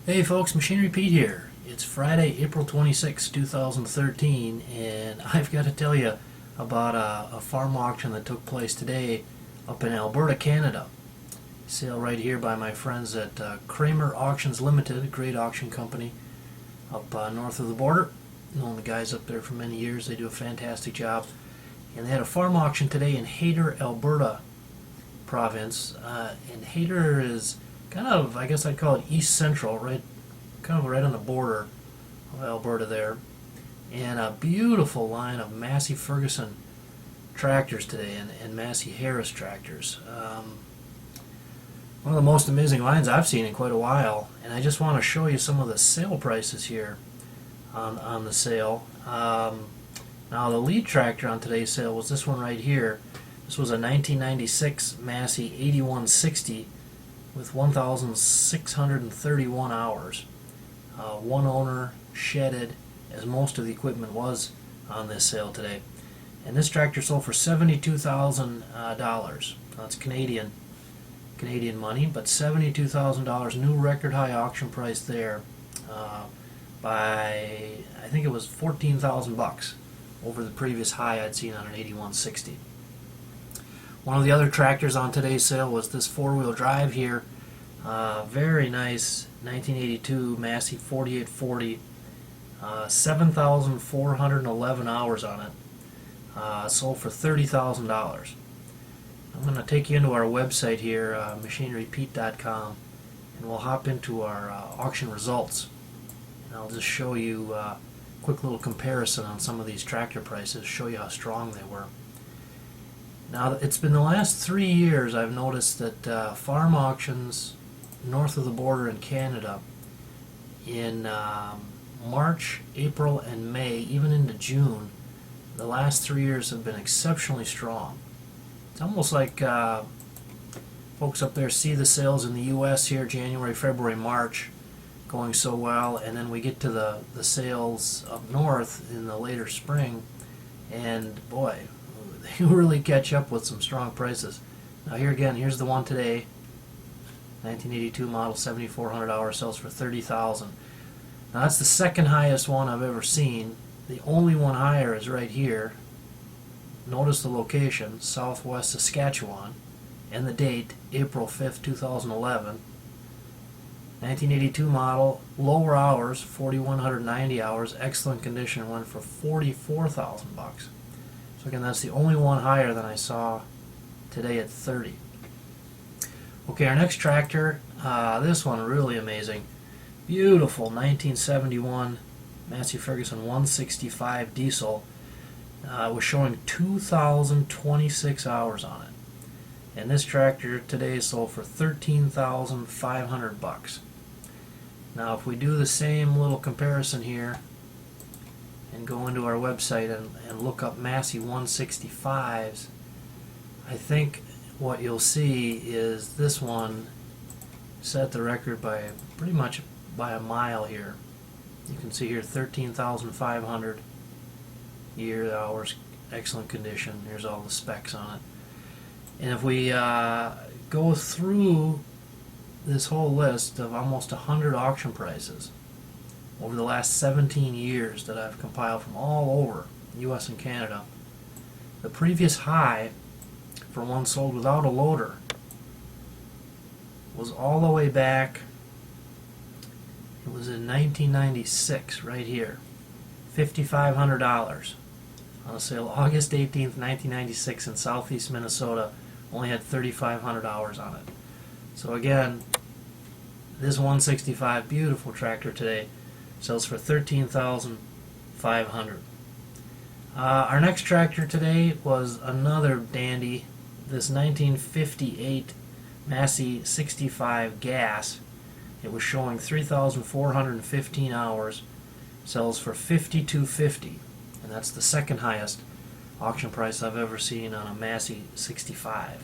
Hey folks, Machinery Pete here. It's Friday, April 26, 2013, and I've got to tell you about a farm auction that took place today up in Alberta, Canada. Sale right here by my friends at Kramer Auctions Limited, a great auction company up north of the border. Known the guys up there for many years. They do a fantastic job. And they had a farm auction today in Hayter, Alberta province. And Hayter is kind of, I guess I'd call it east central, kind of right on the border of Alberta there. And a beautiful line of Massey Ferguson tractors today and Massey Harris tractors. One of the most amazing lines I've seen in quite a while. And I just want to show you some of the sale prices here on the sale. Now the lead tractor on today's sale was this one right here. This was a 1996 Massey 8160 with 1,631 hours. One owner, shedded, as most of the equipment was on this sale today. And this tractor sold for $72,000. That's Canadian money, but $72,000, new record high auction price there, by I think it was $14,000 over the previous high I'd seen on an 8160. One of the other tractors on today's sale was this four-wheel drive here. Very nice 1982 Massey 4840. 7,411 hours on it. Sold for $30,000. I'm going to take you into our website here, machinerypete.com, and we'll hop into our auction results. And I'll just show you a quick little comparison on some of these tractor prices, show you how strong they were. Now, it's been the last 3 years I've noticed that farm auctions north of the border in Canada in March, April, and May, even into June, the last 3 years have been exceptionally strong. It's almost like folks up there see the sales in the U.S. here, January, February, March, going so well, and then we get to the sales up north in the later spring, and boy, they really catch up with some strong prices. Now here again, here's the one today, 1982 model, 7,400 hours, sells for $30,000. Now that's the second highest one I've ever seen. The only one higher is right here. Notice the location, Southwest Saskatchewan, and the date, April 5th, 2011. 1982 model, lower hours, 4,190 hours, excellent condition, went for $44,000. So again, that's the only one higher than I saw today at 30. Okay, our next tractor, this one really amazing. Beautiful 1971 Massey Ferguson 165 diesel. Was showing 2,026 hours on it. And this tractor today sold for $13,500. Now if we do the same little comparison here and go into our website and look up Massey 165s, I think what you'll see is this one set the record by pretty much by a mile here. You can see here 13,500 year, hours, excellent condition. Here's all the specs on it. And if we go through this whole list of almost 100 auction prices over the last 17 years that I've compiled from all over U.S. and Canada, the previous high for one sold without a loader was all the way back, it was in 1996 right here, $5,500 on a sale August 18th, 1996 in southeast Minnesota. Only had 3,500 hours on it. So again, this 165 beautiful tractor today sells for $13,500. Our next tractor today was another dandy, this 1958 Massey 65 gas. It was showing 3,415 hours, sells for $5,250, and that's the second highest auction price I've ever seen on a Massey 65.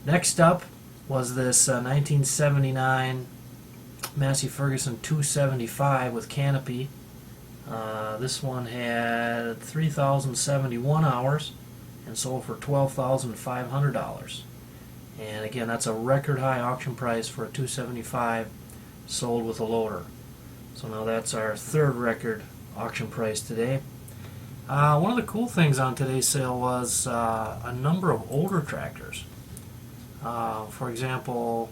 Next up was this 1979 Massey Ferguson 275 with canopy. This one had 3,071 hours and sold for $12,500. And again, that's a record high auction price for a 275 sold with a loader. So now that's our third record auction price today. One of the cool things on today's sale was a number of older tractors. For example,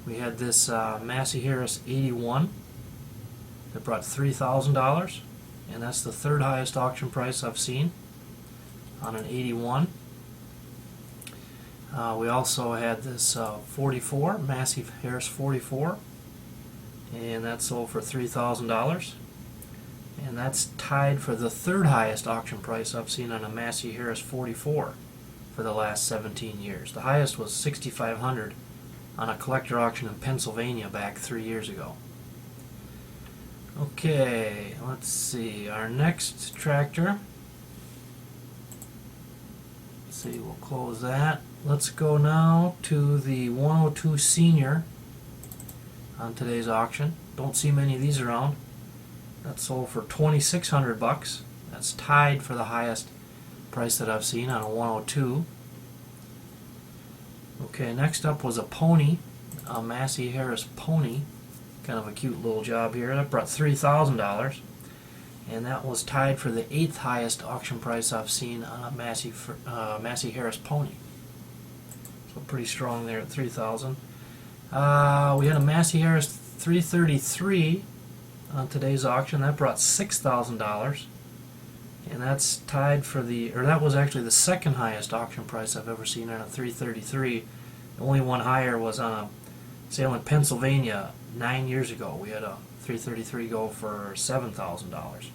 we had this Massey Harris 81 that brought $3,000, and that's the third highest auction price I've seen on an 81. We also had this 44, Massey Harris 44, and that sold for $3,000. And that's tied for the third highest auction price I've seen on a Massey Harris 44 for the last 17 years. The highest was $6,500 on a collector auction in Pennsylvania back 3 years ago. Okay, let's see. Our next tractor. Let's see, we'll close that. Let's go now to the 102 Senior on today's auction. Don't see many of these around. That sold for $2,600. That's tied for the highest price that I've seen on a 102. Okay, next up was a pony, a Massey Harris pony. Kind of a cute little job here. That brought $3,000, and that was tied for the 8th highest auction price I've seen on a Massey Harris pony. So pretty strong there at $3,000. We had a Massey Harris 333 on today's auction. That brought $6,000, and that's tied for that was actually the second highest auction price I've ever seen on a 333. The only one higher was on a sale in Pennsylvania 9 years ago. We had a 333 go for $7,000.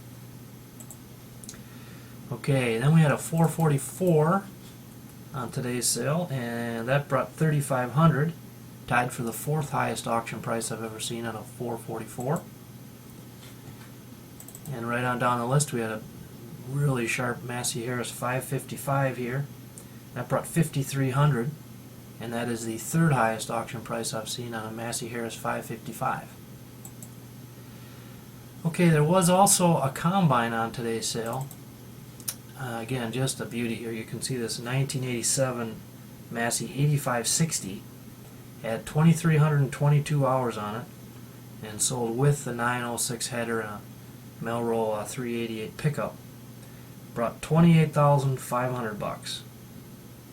Okay, then we had a 444 on today's sale, and that brought $3,500, tied for the 4th highest auction price I've ever seen on a 444. And right on down the list, we had a really sharp Massey Harris 555 here. That brought $5,300, and that is the 3rd highest auction price I've seen on a Massey Harris 555. Okay, there was also a combine on today's sale. Again, just a beauty here. You can see this 1987 Massey 8560 had 2,322 hours on it, and sold with the 906 header and a Melroll 388 pickup. Brought $28,500,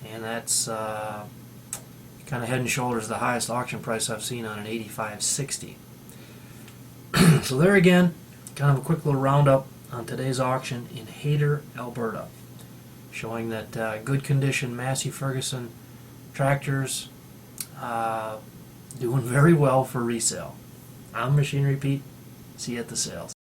and that's kind of head and shoulders the highest auction price I've seen on an 8560. So there again, kind of a quick little roundup on today's auction in Hayter, Alberta, showing that good condition Massey Ferguson tractors doing very well for resale. I'm Machinery Pete. See you at the sales.